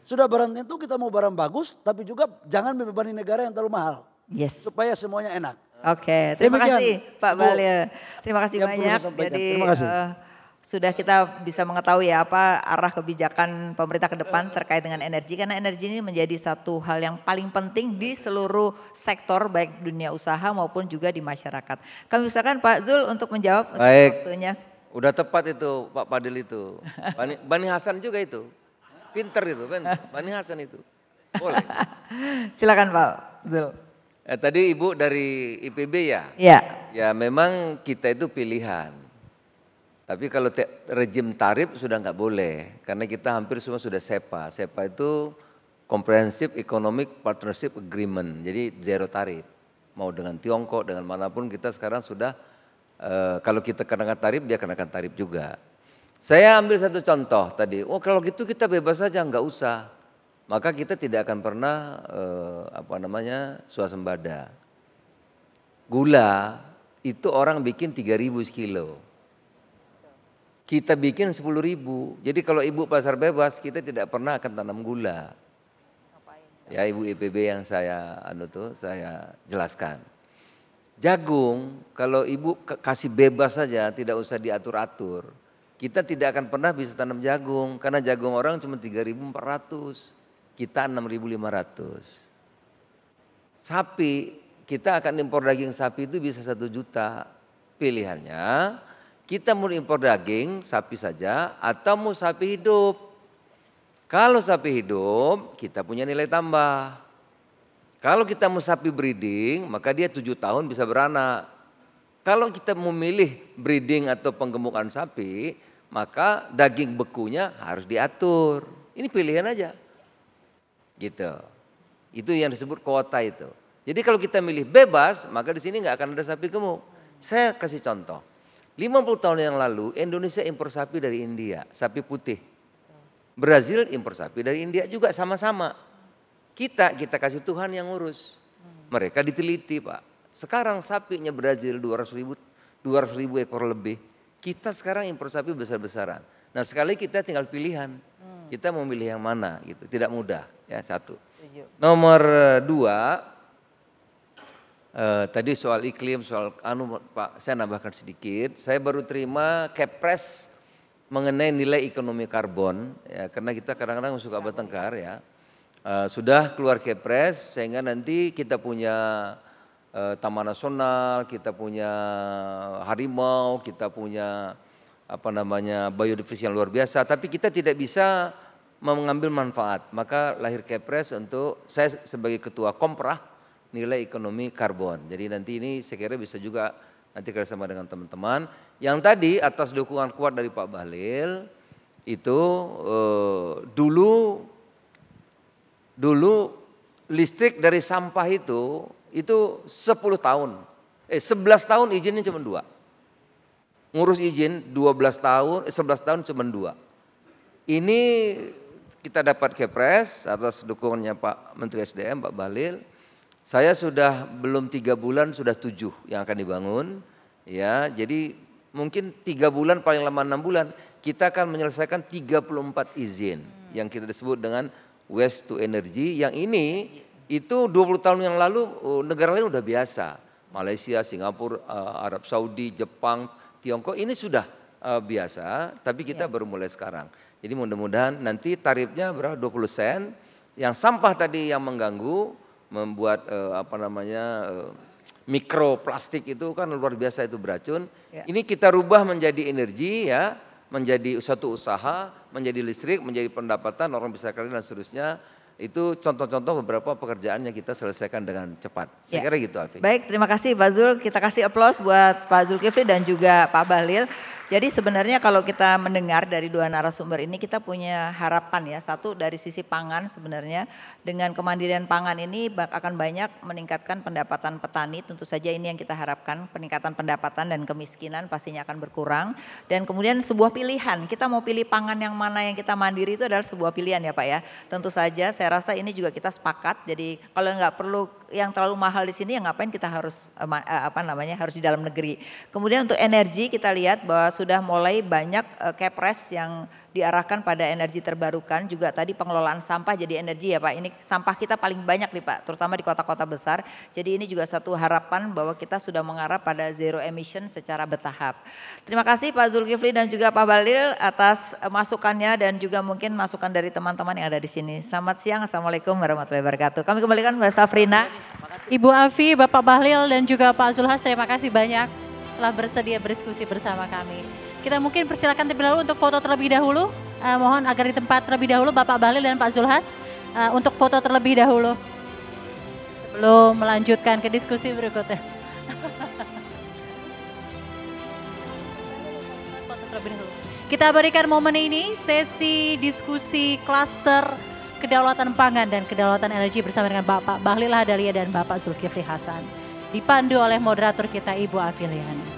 Sudah barang tentu kita mau barang bagus tapi juga jangan membebani negara yang terlalu mahal. Yes. Supaya semuanya enak. Oke, terima kasih Pak Bahlil. Terima kasih yang perlu banyak. saya sampaikan. Jadi Terima kasih. sudah kita bisa mengetahui ya apa arah kebijakan pemerintah ke depan terkait dengan energi. Karena energi ini menjadi satu hal yang paling penting di seluruh sektor baik dunia usaha maupun juga di masyarakat. Kami usahakan Pak Zul untuk menjawab waktunya. Udah tepat itu Pak Fadil itu. Bani Hasan juga itu. Pinter itu, Bani Hasan itu. Boleh. Silakan Pak Zul. Tadi Ibu dari IPB ya? Ya. Ya memang kita itu pilihan. Tapi kalau rejim tarif sudah nggak boleh. Karena kita hampir semua sudah SEPA. SEPA itu Comprehensive Economic Partnership Agreement. Jadi zero tarif. mau dengan Tiongkok, dengan manapun kita sekarang sudah kalau kita kenakan tarif, dia kenakan tarif juga. Saya ambil satu contoh tadi, kalau gitu kita bebas saja, nggak usah. Maka kita tidak akan pernah swasembada. Gula itu orang bikin 3.000 sekilo. Kita bikin 10.000. Jadi kalau ibu pasar bebas, kita tidak pernah akan tanam gula. Ya ibu IPB yang saya saya jelaskan. Jagung, kalau ibu kasih bebas saja, tidak usah diatur-atur. Kita tidak akan pernah bisa tanam jagung, karena jagung orang cuma 3.400, kita 6.500. Sapi, kita akan impor daging sapi itu bisa 1 juta. Pilihannya, kita mau impor daging sapi saja atau mau sapi hidup. Kalau sapi hidup, kita punya nilai tambah. Kalau kita mau sapi breeding, maka dia 7 tahun bisa beranak. Kalau kita memilih breeding atau penggemukan sapi, maka daging bekunya harus diatur. Ini pilihan aja. Gitu. Itu yang disebut kuota itu. Jadi kalau kita milih bebas, maka di sini nggak akan ada sapi gemuk. Saya kasih contoh. 50 tahun yang lalu Indonesia impor sapi dari India, sapi putih. Brazil impor sapi dari India juga sama-sama. Kita kasih Tuhan yang ngurus. Mereka diteliti, Pak. Sekarang sapinya Brazil 200.000 ekor lebih. Kita sekarang impor sapi besar-besaran. Nah, sekali kita tinggal pilihan. Kita mau milih yang mana gitu. Tidak mudah, ya, satu. Nomor 2, tadi soal iklim, soal Pak, saya nambahkan sedikit. Saya baru terima Kepres mengenai nilai ekonomi karbon, ya, karena kita kadang-kadang suka bertengkar, ya. Sudah keluar Kepres, sehingga nanti kita punya Taman Nasional, kita punya harimau, kita punya biodiversitas yang luar biasa. Tapi kita tidak bisa mengambil manfaat. Maka lahir Kepres untuk saya sebagai ketua Komprah, nilai ekonomi karbon. Jadi nanti ini saya kira bisa juga nanti kerjasama dengan teman-teman. Yang tadi atas dukungan kuat dari Pak Bahlil itu dulu listrik dari sampah itu 11 tahun izinnya cuma 2. Ngurus izin 11 tahun cuma 2. Ini kita dapat Kepres atas dukungannya Pak Menteri SDM, Pak Bahlil. Saya sudah belum 3 bulan sudah 7 yang akan dibangun, ya. Jadi mungkin 3 bulan paling lama 6 bulan kita akan menyelesaikan 34 izin yang kita disebut dengan waste to energy. Yang ini itu 20 tahun yang lalu negara lain udah biasa. Malaysia, Singapura, Arab Saudi, Jepang, Tiongkok ini sudah biasa, tapi kita baru mulai sekarang. Jadi mudah-mudahan nanti tarifnya berapa 20 sen. Yang sampah tadi yang mengganggu, membuat mikroplastik itu kan luar biasa, itu beracun. Ya. Ini kita rubah menjadi energi, ya, menjadi suatu usaha, menjadi listrik, menjadi pendapatan, orang bisa kerja dan seterusnya. Itu contoh-contoh beberapa pekerjaan yang kita selesaikan dengan cepat. Saya kira gitu, Afi. Baik, terima kasih Pak Zul. Kita kasih aplaus buat Pak Zulkifli dan juga Pak Bahlil. Jadi sebenarnya kalau kita mendengar dari 2 narasumber ini, kita punya harapan, ya. Satu dari sisi pangan, sebenarnya dengan kemandirian pangan ini akan banyak meningkatkan pendapatan petani. Tentu saja ini yang kita harapkan, peningkatan pendapatan dan kemiskinan pastinya akan berkurang. Dan kemudian sebuah pilihan, kita mau pilih pangan yang mana yang kita mandiri itu adalah sebuah pilihan, ya Pak, ya. Tentu saja saya rasa ini juga kita sepakat. Jadi kalau nggak perlu yang terlalu mahal di sini, ya ngapain kita harus harus di dalam negeri. Kemudian untuk energi kita lihat bahwa sudah mulai banyak Kepres yang diarahkan pada energi terbarukan, juga tadi pengelolaan sampah jadi energi, ya Pak. Ini sampah kita paling banyak nih Pak, terutama di kota-kota besar. Jadi ini juga satu harapan bahwa kita sudah mengarah pada zero emission secara bertahap. Terima kasih Pak Zulkifli dan juga Pak Bahlil atas masukannya dan juga mungkin masukan dari teman-teman yang ada di sini. Selamat siang, Assalamualaikum warahmatullahi wabarakatuh. Kami kembalikan Mbak Safrina. Ibu Afi, Bapak Bahlil dan juga Pak Zulhas, terima kasih banyak telah bersedia berdiskusi bersama kami. Kita mungkin persilakan terlebih dahulu untuk foto terlebih dahulu. Mohon agar di tempat terlebih dahulu Bapak Bahlil dan Pak Zulhas untuk foto terlebih dahulu sebelum melanjutkan ke diskusi berikutnya. Foto terlebih dahulu. Kita berikan momen ini sesi diskusi klaster kedaulatan pangan dan kedaulatan energi bersama dengan Bapak Bahlil Lahadalia dan Bapak Zulkifli Hasan. dipandu oleh moderator kita Ibu Afiliana.